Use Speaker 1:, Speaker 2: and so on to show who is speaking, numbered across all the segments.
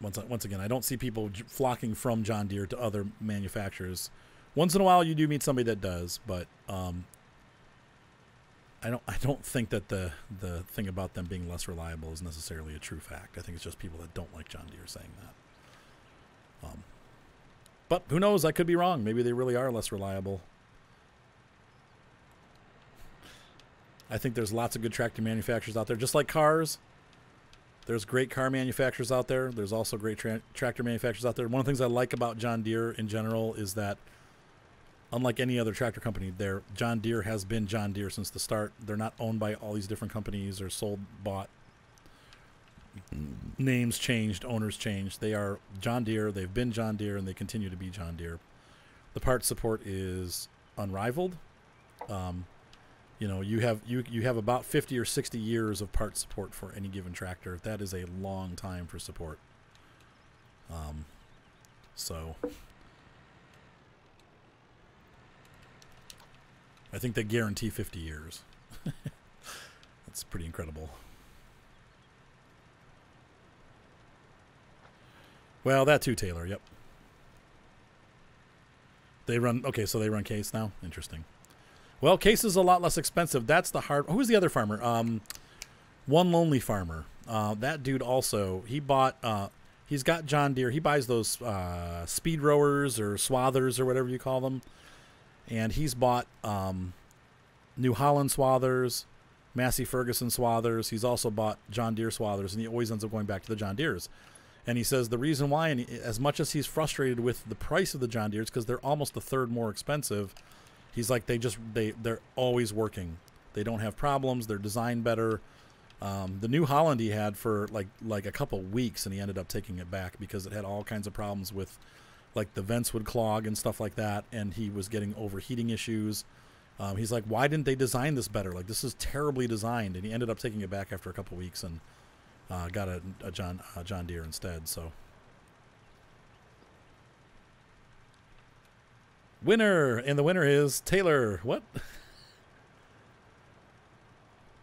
Speaker 1: once again, I don't see people flocking from John Deere to other manufacturers. Once in a while, you do meet somebody that does, but I don't think that the thing about them being less reliable is necessarily a true fact. I think it's just people that don't like John Deere saying that. But who knows? I could be wrong. Maybe they really are less reliable. I think there's lots of good tractor manufacturers out there, just like cars. There's great car manufacturers out there. There's also great tractor manufacturers out there. One of the things I like about John Deere in general is that, unlike any other tractor company, John Deere has been John Deere since the start. They're not owned by all these different companies or sold, bought. Names changed, owners changed. They are John Deere. They've been John Deere, and they continue to be John Deere. The part support is unrivaled. You have about 50 or 60 years of part support for any given tractor. That is a long time for support. So I think they guarantee 50 years. That's pretty incredible. Well, that too, Taylor. Yep. They run, okay, so they run Case now. Interesting. Well, Case is a lot less expensive. That's the hard. Who's the other farmer? One Lonely Farmer. That dude also, he bought, he's got John Deere. He buys those speed rowers or swathers or whatever you call them. And he's bought New Holland swathers, Massey Ferguson swathers. He's also bought John Deere swathers, and he always ends up going back to the John Deeres. And he says the reason why, and as much as he's frustrated with the price of the John Deeres, because they're almost a third more expensive, he's like, they're always working. They don't have problems. They're designed better. The New Holland he had for like a couple weeks, and he ended up taking it back because it had all kinds of problems with, like, the vents would clog and stuff like that, and he was getting overheating issues. He's like, why didn't they design this better? Like, this is terribly designed. And he ended up taking it back after a couple weeks and got a John Deere instead. So, winner, and the winner is Taylor. What?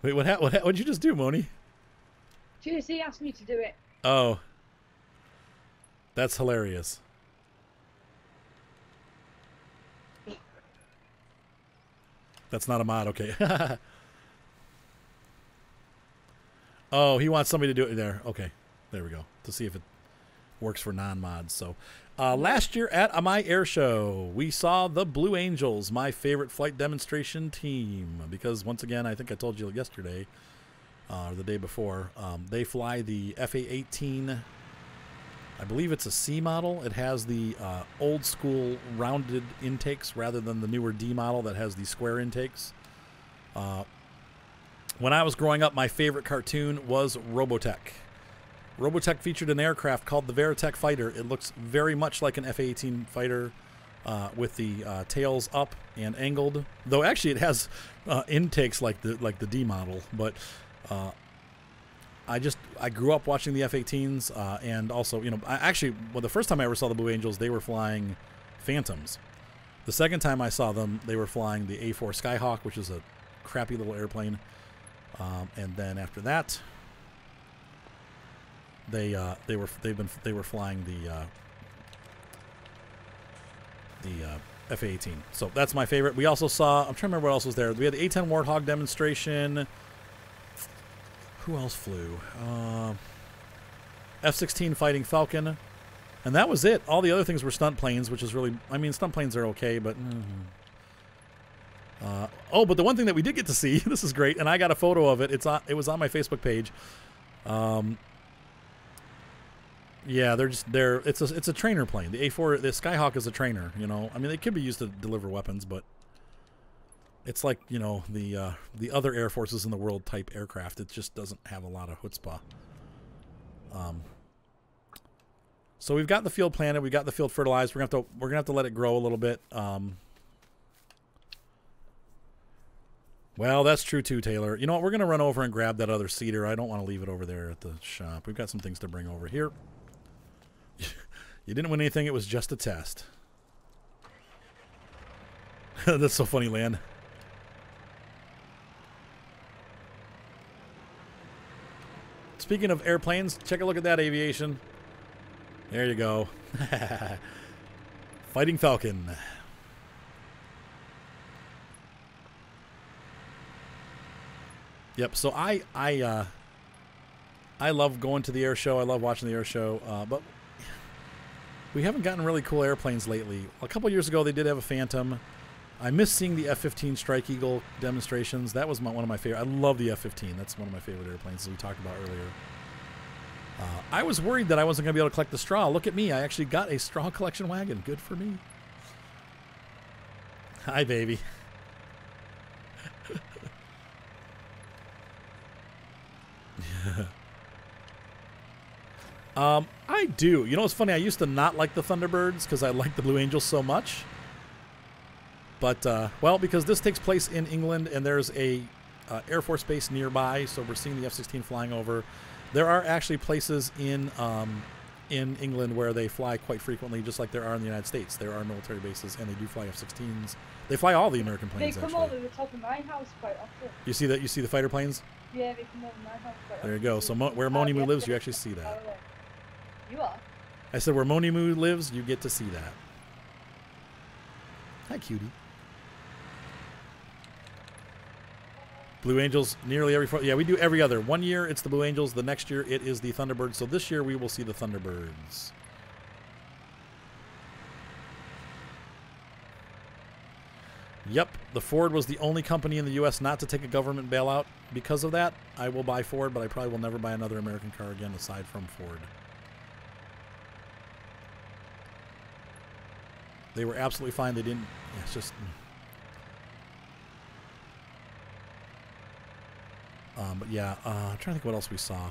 Speaker 1: Wait, what'd you just do, Moni?
Speaker 2: GC asked me to do it.
Speaker 1: Oh, that's hilarious. That's not a mod, okay. Oh, he wants somebody to do it there. Okay, there we go. To see if it works for non-mods. So, last year at my air show, we saw the Blue Angels, my favorite flight demonstration team. Because, once again, I think I told you yesterday, or the day before, they fly the FA-18. I believe it's a C model. It has the old school rounded intakes rather than the newer D model that has the square intakes. When I was growing up, my favorite cartoon was Robotech. Robotech featured an aircraft called the Veritech Fighter. It looks very much like an F-18 fighter with the tails up and angled. Though actually it has intakes like the D model, but I grew up watching the F-18s, and also, the first time I ever saw the Blue Angels, they were flying Phantoms. The second time I saw them, they were flying the A-4 Skyhawk, which is a crappy little airplane. And then after that, they were flying the F-18. So that's my favorite. We also saw, I'm trying to remember what else was there. We had the A-10 Warthog demonstration. Who else flew? F-16 Fighting Falcon. And that was it. All the other things were stunt planes, which is really, stunt planes are okay, but... but the one thing that we did get to see, this is great, and I got a photo of it. It was on my Facebook page. Yeah, it's a trainer plane. The A4, the Skyhawk is a trainer, they could be used to deliver weapons, but it's like, the other air forces in the world type aircraft. It just doesn't have a lot of chutzpah. So we've got the field planted, we got the field fertilized. We're gonna have to let it grow a little bit. Well, that's true too, Taylor. You know what? We're gonna run over and grab that other cedar. I don't want to leave it over there at the shop. We've got some things to bring over here. You didn't win anything. It was just a test. That's so funny, Lan. Speaking of airplanes, check a look at that aviation. There you go. Fighting Falcon. Yep. So I love going to the air show. I love watching the air show. But we haven't gotten really cool airplanes lately. A couple years ago, they did have a Phantom. I miss seeing the F-15 Strike Eagle demonstrations. That was one of my favorite. I love the F-15. That's one of my favorite airplanes, as we talked about earlier. I was worried that I wasn't going to be able to collect the straw. Look at me. I actually got a straw collection wagon. Good for me. Hi, baby. I do. You know what's funny? I used to not like the Thunderbirds because I liked the Blue Angels so much. But, well, because this takes place in England and there's a Air Force base nearby, so we're seeing the F-16 flying over. There are actually places in England where they fly quite frequently, just like there are in the United States. There are military bases, and they do fly F-16s. They fly all the American planes,
Speaker 2: They come over the top of my house quite often.
Speaker 1: You see that? You see the fighter planes?
Speaker 2: Yeah, they come over my house quite often.
Speaker 1: There you go. So where Monimu lives, you actually see that.
Speaker 2: You are?
Speaker 1: I said where Monimu lives, you get to see that. Hi, cutie. Blue Angels nearly every... Yeah, we do every other. One year, it's the Blue Angels. The next year, it is the Thunderbirds. So this year, we will see the Thunderbirds. Yep, the Ford was the only company in the U.S. not to take a government bailout. Because of that, I will buy Ford, but I probably will never buy another American car again aside from Ford. They were absolutely fine. They didn't... Yeah, it's just... but yeah, I'm trying to think what else we saw.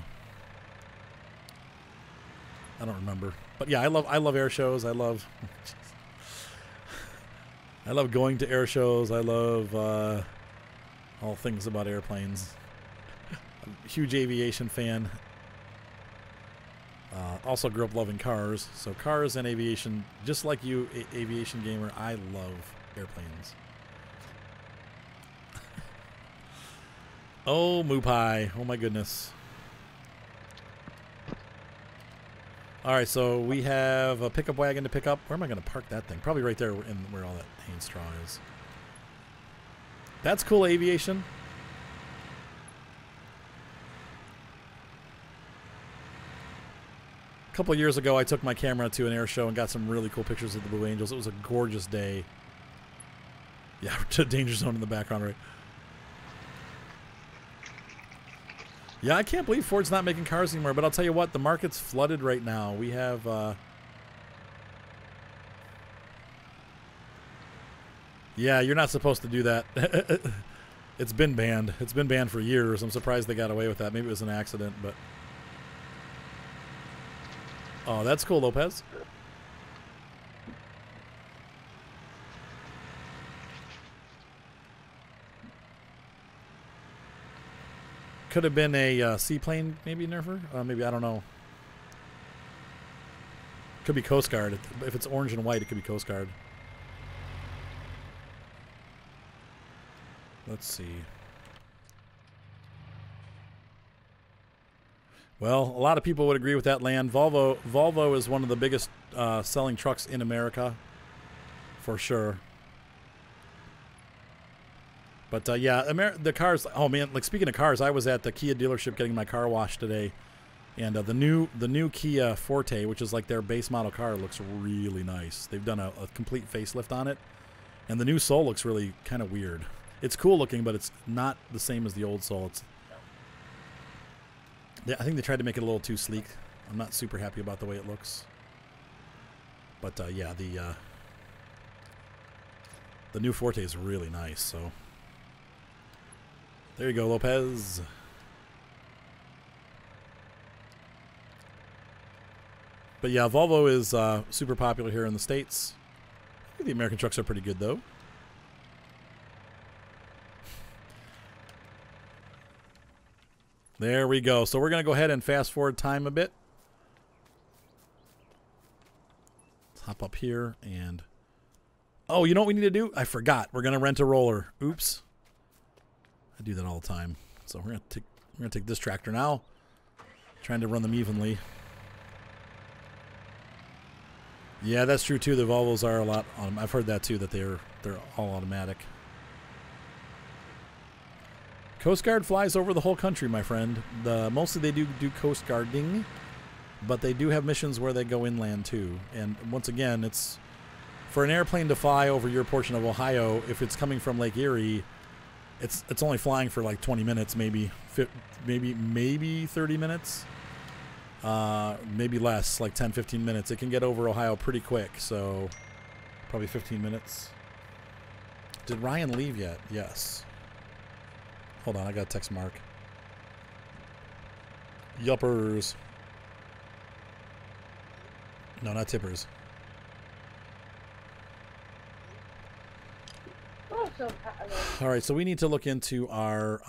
Speaker 1: I don't remember. But yeah, I love air shows. I love going to air shows. I love all things about airplanes. I'm a huge aviation fan. Also grew up loving cars. So cars and aviation, just like you, aviation gamer, I love airplanes. Oh, moo pie. Oh, my goodness. All right, so we have a pickup wagon to pick up. Where am I going to park that thing? Probably right there in where all that hay and straw is. That's cool aviation. A couple of years ago, I took my camera to an air show and got some really cool pictures of the Blue Angels. It was a gorgeous day. Yeah, danger zone in the background, right? Yeah, I can't believe Ford's not making cars anymore, but I'll tell you what, the market's flooded right now. We have, yeah, you're not supposed to do that. It's been banned. It's been banned for years. I'm surprised they got away with that. Maybe it was an accident, but... Oh, that's cool, Lopez. Could have been a seaplane, maybe, Nerfer? Maybe, I don't know. Could be Coast Guard. If it's orange and white, it could be Coast Guard. Let's see. Well, a lot of people would agree with that, Land. Volvo is one of the biggest selling trucks in America, for sure. But yeah, the cars. Oh man, like speaking of cars, I was at the Kia dealership getting my car washed today, and the new Kia Forte, which is like their base model car, looks really nice. They've done a complete facelift on it, and the new Soul looks really kind of weird. It's cool looking, but it's not the same as the old Soul. I think they tried to make it a little too sleek. I'm not super happy about the way it looks. But yeah, the new Forte is really nice. So. There you go, Lopez. But yeah, Volvo is super popular here in the States. I think the American trucks are pretty good, though. There we go. So we're going to go ahead and fast forward time a bit. Let's hop up here and... Oh, you know what we need to do? I forgot. We're going to rent a roller. Oops. I do that all the time. So we're gonna take this tractor now, trying to run them evenly. Yeah, that's true too. The Volvos are a lot. I've heard that too. That they're all automatic. Coast Guard flies over the whole country, my friend. Mostly they do coast guarding, but they do have missions where they go inland too. And once again, it's for an airplane to fly over your portion of Ohio. If it's coming from Lake Erie, it's only flying for like 20 minutes, maybe 30 minutes. Maybe less, like 10, 15 minutes. It can get over Ohio pretty quick, so probably 15 minutes. Did Ryan leave yet? Yes. Hold on, I got to text Mark. Yuppers. No, not tippers. All right, so we need to look into our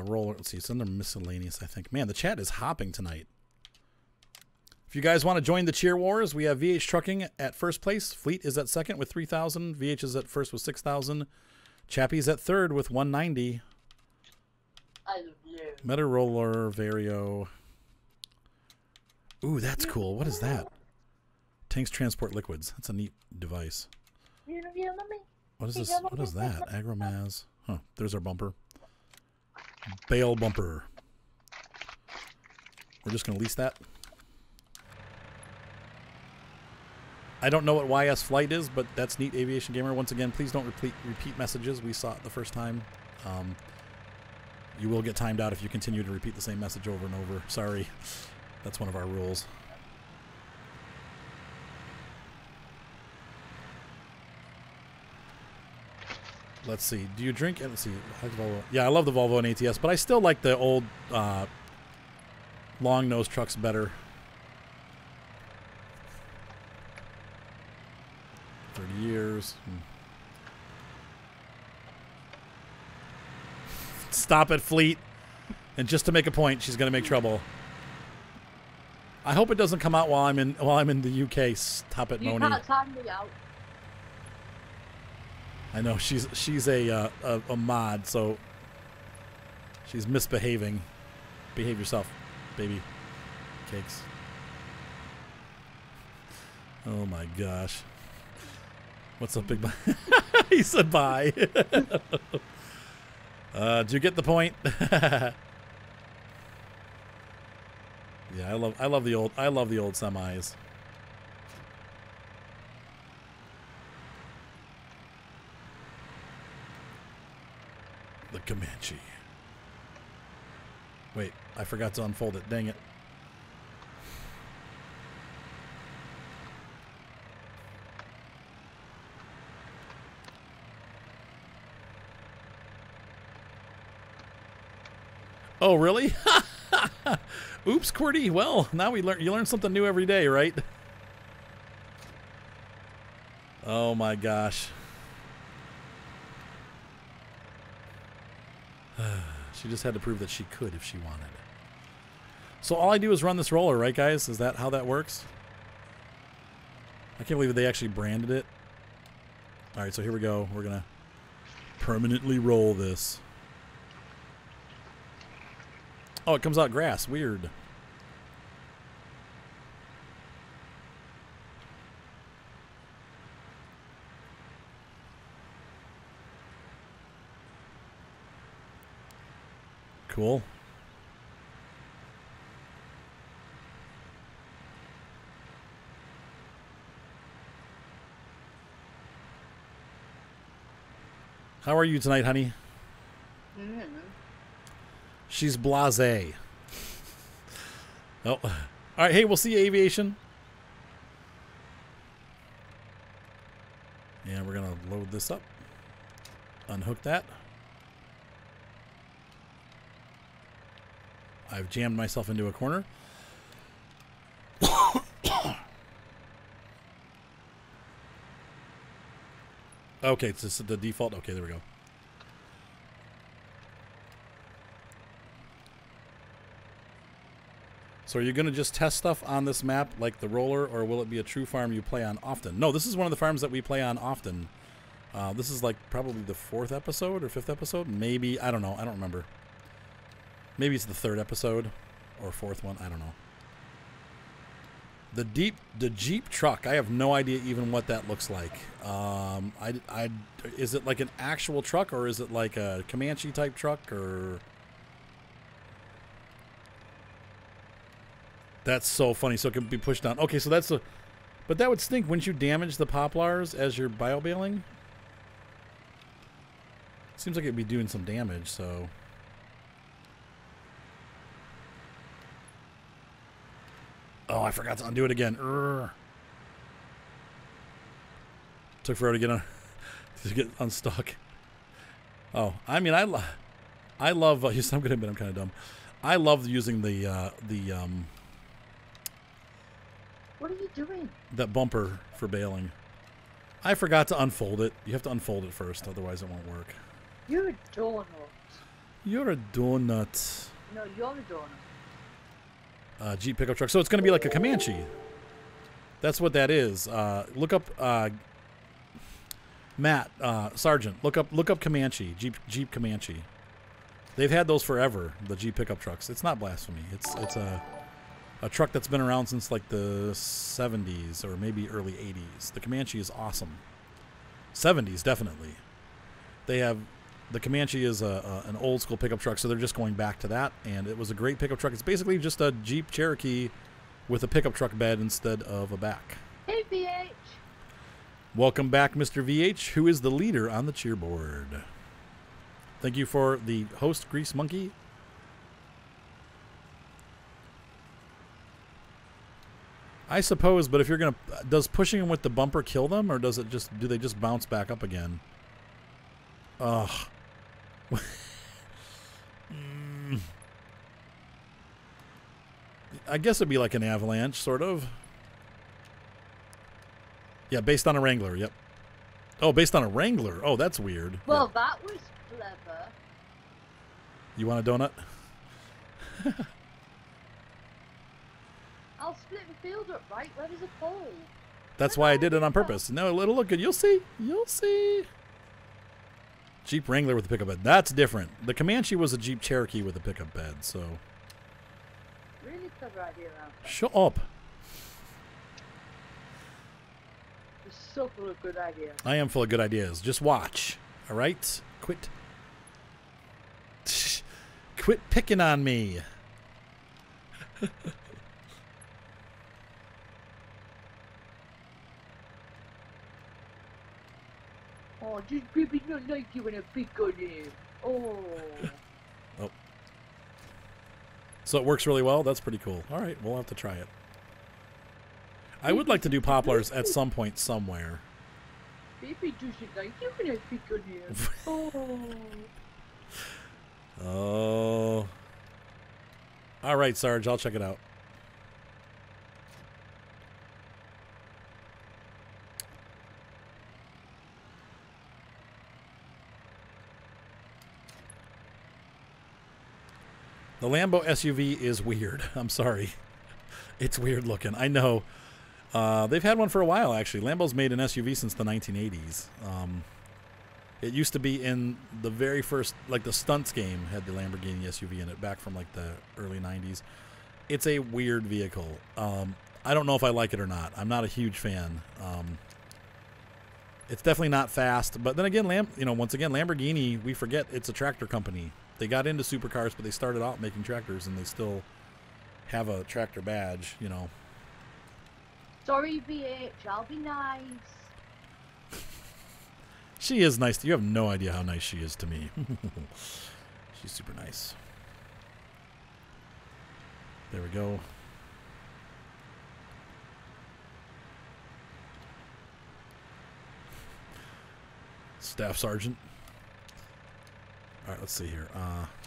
Speaker 1: roller. Let's see, it's under miscellaneous, I think. Man, the chat is hopping tonight. If you guys want to join the cheer wars, we have VH Trucking at first place. Fleet is at second with 3,000. VH is at first with 6,000. Chappie's at third with 190. I love you. Meta Roller, Vario. Ooh, that's cool. What is that? Tanks transport liquids. That's a neat device. What is this? What is that? Agromaz. Huh, there's our bumper. Bale bumper. We're just going to lease that. I don't know what YS flight is, but that's neat, Aviation Gamer. Once again, please don't repeat messages. We saw it the first time. You will get timed out if you continue to repeat the same message over and over. Sorry. That's one of our rules. Let's see. Do you drink? Let's see. Yeah, I love the Volvo and ATS, but I still like the old long nose trucks better. 30 years. Stop it, Fleet. And just to make a point, she's going to make trouble. I hope it doesn't come out while I'm in the UK. Stop it, Moni.
Speaker 2: You can't time me out.
Speaker 1: I know she's a mod, so she's misbehaving. Behave yourself, baby cakes. Oh my gosh. What's up, big boy? He said bye. Do you get the point? Yeah, I love the old semis. The Comanche. Wait, I forgot to unfold it. Dang it. Oh, really? Oops, QWERTY. Well, now you learn something new every day, right? Oh my gosh. She just had to prove that she could if she wanted. So all I do is run this roller, right, guys? Is that how that works? I can't believe they actually branded it. All right, so here we go. We're going to permanently roll this. Oh, it comes out grass. Weird. Cool. How are you tonight, honey? Mm-hmm. She's blasé. Oh. All right, hey, we'll see you, Aviation. And we're going to load this up. Unhook that. I've jammed myself into a corner. Okay, it's just the default. Okay, there we go. So are you going to just test stuff on this map like the roller, or will it be a true farm you play on often? No, this is one of the farms that we play on often. This is like probably the 4th episode or 5th episode. Maybe. I don't know. I don't remember. Maybe it's the 3rd episode or 4th one. I don't know. The Jeep truck. I have no idea even what that looks like. Is it like an actual truck, or is it like a Comanche type truck, or? That's so funny. So it can be pushed down. Okay, so that's a, but that would stink. Wouldn't you damage the poplars as you're bio-baling? Seems like it'd be doing some damage. So. Oh, I forgot to undo it again. Urgh. Took forever to get unstuck. Oh, I mean, I love. Yes, I'm gonna admit I'm kind of dumb. I love using the
Speaker 2: What are you doing?
Speaker 1: that bumper for bailing. I forgot to unfold it. You have to unfold it first, otherwise it won't work.
Speaker 2: You're a donut.
Speaker 1: You're a donut.
Speaker 2: No, you're a donut.
Speaker 1: Jeep pickup truck. So it's going to be like a Comanche. That's what that is. Look up Matt Sargent. Look up Comanche. Jeep Comanche. They've had those forever. The Jeep pickup trucks. It's not blasphemy. It's a truck that's been around since like the 70s or maybe early 80s. The Comanche is awesome. 70s definitely. They have. The Comanche is an old school pickup truck, so they're just going back to that, and it was a great pickup truck. It's basically just a Jeep Cherokee with a pickup truck bed instead of a back.
Speaker 2: Hey, VH.
Speaker 1: Welcome back, Mr. VH, who is the leader on the cheerboard. Thank you for the host, Grease Monkey. I suppose, but if you're gonna, does pushing them with the bumper kill them, or does it just, do they just bounce back up again? Ugh. I guess it'd be like an avalanche, sort of. Yeah, based on a Wrangler, yep. Oh, based on a Wrangler. Oh, that's weird.
Speaker 2: Well,
Speaker 1: Yeah.
Speaker 2: that was clever.
Speaker 1: You want a donut?
Speaker 2: I'll split the field up, right? Where there's a pole.
Speaker 1: That's why I did it on purpose. No, it'll look good. You'll see. You'll see. Jeep Wrangler with a pickup bed. That's different. The Comanche was a Jeep Cherokee with a pickup bed, so.
Speaker 2: Really clever idea, Ralph.
Speaker 1: Shut up.
Speaker 2: You're so full of good ideas.
Speaker 1: I am full of good ideas. Just watch. All right? Quit. Quit picking on me.
Speaker 2: Oh, this baby's not like you when I pick on him. Oh.
Speaker 1: Oh. So it works really well? That's pretty cool. All right, we'll have to try it. I would like to do poplars at some point somewhere.
Speaker 2: Baby doesn't like you when I pick on him. Oh.
Speaker 1: Oh. All right, Sarge, I'll check it out. The Lambo SUV is weird. I'm sorry. It's weird looking. I know. They've had one for a while, actually. Lambo's made an SUV since the 1980s. It used to be in the very first, like the Stunts game had the Lamborghini SUV in it back from like the early 90s. It's a weird vehicle. I don't know if I like it or not. I'm not a huge fan. It's definitely not fast. But then again, once again, Lamborghini, we forget it's a tractor company. They got into supercars, but they started out making tractors, and they still have a tractor badge, you know.
Speaker 2: Sorry, VH. I'll be nice.
Speaker 1: She is nice. You have no idea how nice she is to me. She's super nice. There we go. Staff Sergeant. All right, let's see here.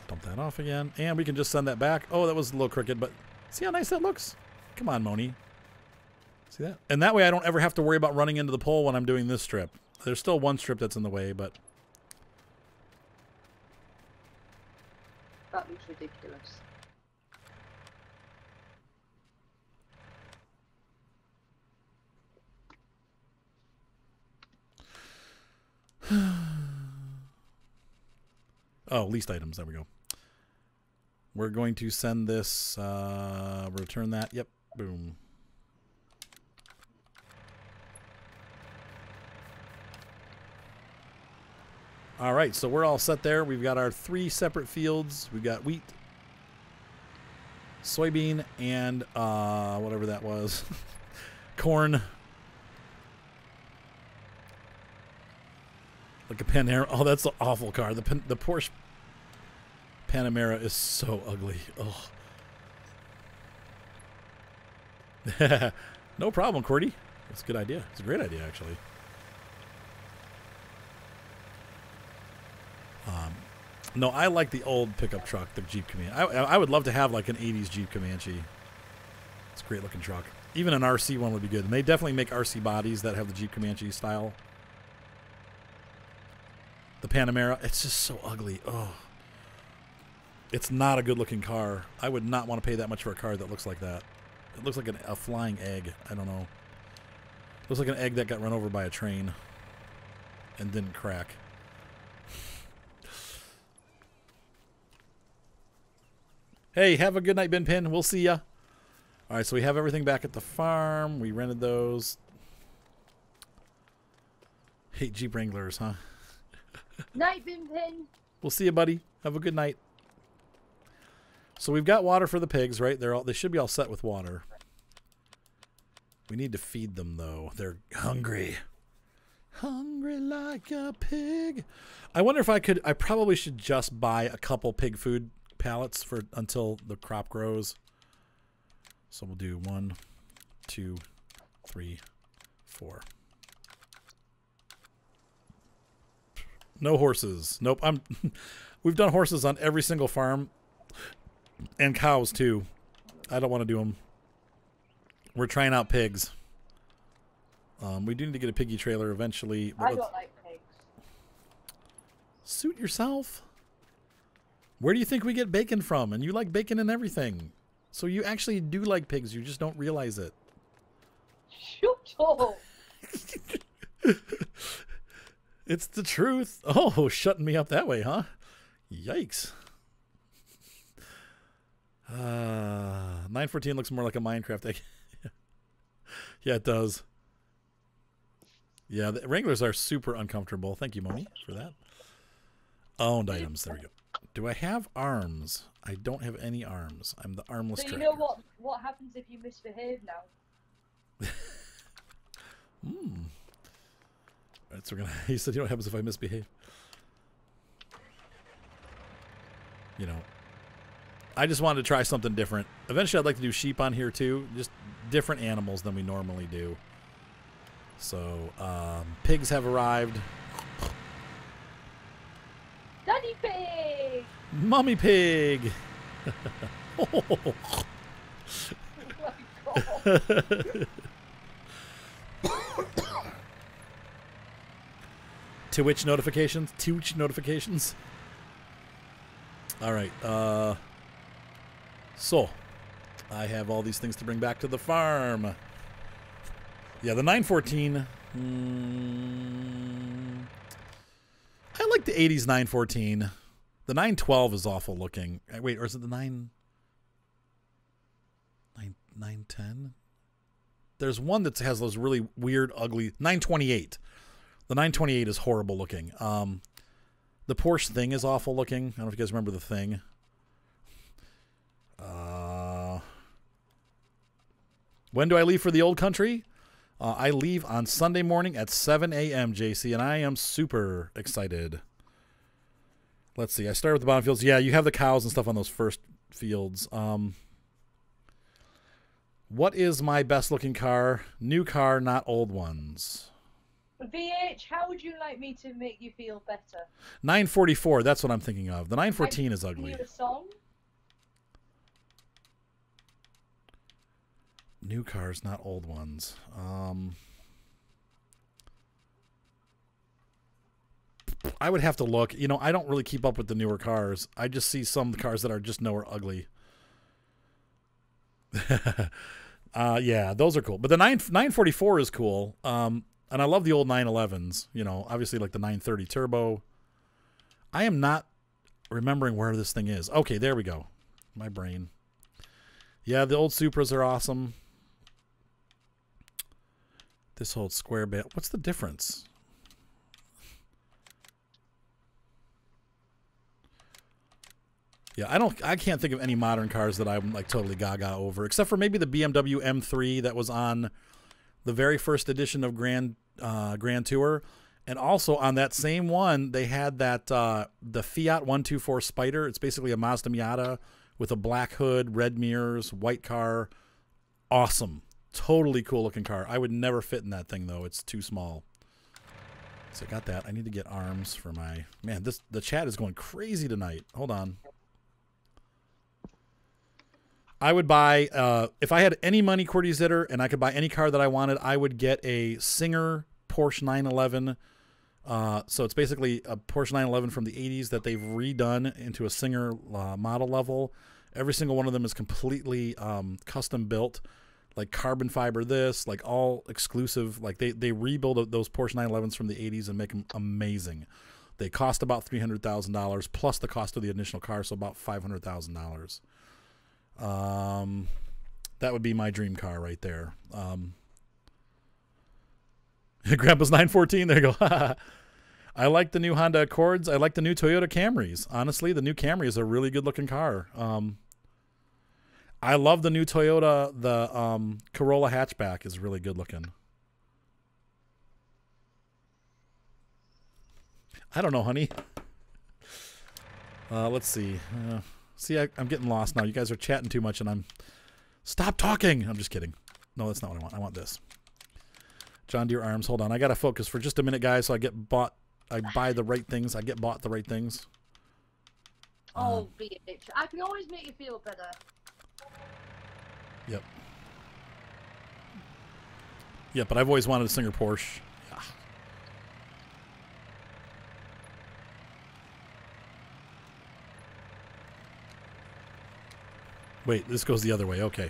Speaker 1: Dump that off again. And we can just send that back. Oh, that was a little crooked, but see how nice that looks? Come on, Moni. See that? And that way I don't ever have to worry about running into the pole when I'm doing this strip. There's still one strip that's in the way, but...
Speaker 2: That looks ridiculous.
Speaker 1: Oh, leased items. There we go. We're going to send this, return that. Yep. Boom. All right, so we're all set there. We've got our 3 separate fields. We've got wheat, soybean, and whatever that was, corn. Like a Panamera. Oh, that's an awful car. The Porsche Panamera is so ugly. Oh. No problem, Cordy. That's a good idea. It's a great idea, actually. No, I like the old pickup truck, the Jeep Comanche. I would love to have like an 80s Jeep Comanche. It's a great looking truck. Even an RC one would be good. And they definitely make RC bodies that have the Jeep Comanche style. The Panamera, it's just so ugly. Oh. It's not a good looking car. I would not want to pay that much for a car that looks like that. It looks like a flying egg. I don't know. It looks like an egg that got run over by a train and didn't crack. Hey, have a good night, Ben Pin. We'll see ya. All right, so we have everything back at the farm. We rented those. Hate Jeep Wranglers, huh?
Speaker 2: Night, Ben Pin.
Speaker 1: We'll see you, buddy. Have a good night. So we've got water for the pigs, right? They should be all set with water. We need to feed them, though. They're hungry. Hungry like a pig. I wonder if I probably should just buy a couple pig food pallets for until the crop grows. So we'll do 1, 2, 3, 4. No horses. Nope. We've done horses on every single farm, and cows too. I don't want to do them. We're trying out pigs. We do need to get a piggy trailer eventually.
Speaker 2: I don't like pigs.
Speaker 1: Suit yourself. Where do you think we get bacon from? And you like bacon and everything. So you actually do like pigs. You just don't realize it.
Speaker 2: Shut up.
Speaker 1: It's the truth. Oh, shutting me up that way, huh? Yikes. 914 looks more like a Minecraft egg. Yeah, it does. Yeah, the Wranglers are super uncomfortable. Thank you, Moni, for that. Owned items. There we go. Do I have arms? I don't have any arms. I'm the armless
Speaker 2: So you
Speaker 1: tracker.
Speaker 2: know what happens if you misbehave now?
Speaker 1: Alright, so we're gonna. He said, "You know what happens if I misbehave?" You know, I just wanted to try something different. Eventually, I'd like to do sheep on here too, just different animals than we normally do. So, pigs have arrived.
Speaker 2: Daddy pig!
Speaker 1: Mommy pig.
Speaker 2: Oh my god.
Speaker 1: Twitch notifications. Twitch notifications. All right. So, I have all these things to bring back to the farm. Yeah, the 914. I like the 80s 914. The 912 is awful looking. Wait, or is it the 910? There's one that has those really weird, ugly 928. The 928 is horrible looking. The Porsche Thing is awful looking. I don't know if you guys remember the Thing. When do I leave for the old country? I leave on Sunday morning at 7 a.m., JC, and I am super excited. Let's see. I started with the bottom fields. Yeah, you have the cows and stuff on those first fields. What is my best looking car? New car, not old ones.
Speaker 2: VH, how would you like me to make you feel better?
Speaker 1: 944, that's what I'm thinking of. The 914 is ugly.
Speaker 2: Sing you a song?
Speaker 1: New cars, not old ones. I would have to look. You know, I don't really keep up with the newer cars. I just see some cars that are just nowhere ugly. Yeah, those are cool. But the 944 is cool. And I love the old 911s. You know, obviously like the 930 Turbo. I am not remembering where this thing is. Okay, there we go. My brain. Yeah, the old Supras are awesome. This whole square bit. What's the difference? Yeah, I can't think of any modern cars that I'm like totally gaga over, except for maybe the BMW M3 that was on the very first edition of Grand Tour. And also on that same one, they had that the Fiat 124 Spider. It's basically a Mazda Miata with a black hood, red mirrors, white car. Awesome. Totally cool looking car. I would never fit in that thing, though. It's too small. So I got that. I need to get arms for my... Man, the chat is going crazy tonight. Hold on. I would buy... if I had any money, Cordy Zitter, and I could buy any car that I wanted, I would get a Singer Porsche 911. So it's basically a Porsche 911 from the 80s that they've redone into a Singer model level. Every single one of them is completely custom built, like carbon fiber this, like all exclusive. Like they rebuild those Porsche 911s from the 80s and make them amazing. They cost about $300,000 plus the cost of the initial car, so about $500,000. That would be my dream car right there. Grandpa's 914. There you go. I like the new Honda Accords. I like the new Toyota Camrys. Honestly, the new Camry is a really good looking car. I love the new Toyota. The Corolla hatchback is really good looking. I don't know, honey. Let's see. See, I'm getting lost now. You guys are chatting too much, and I'm... Stop talking! I'm just kidding. No, that's not what I want. I want this. John Deere arms. Hold on. I got to focus for just a minute, guys, so I get bought. I buy the right things. I get bought the right things.
Speaker 2: Oh, bitch. I can always make you feel better.
Speaker 1: Yep. Yeah, but I've always wanted a Singer Porsche. Yeah. Wait, this goes the other way. Okay.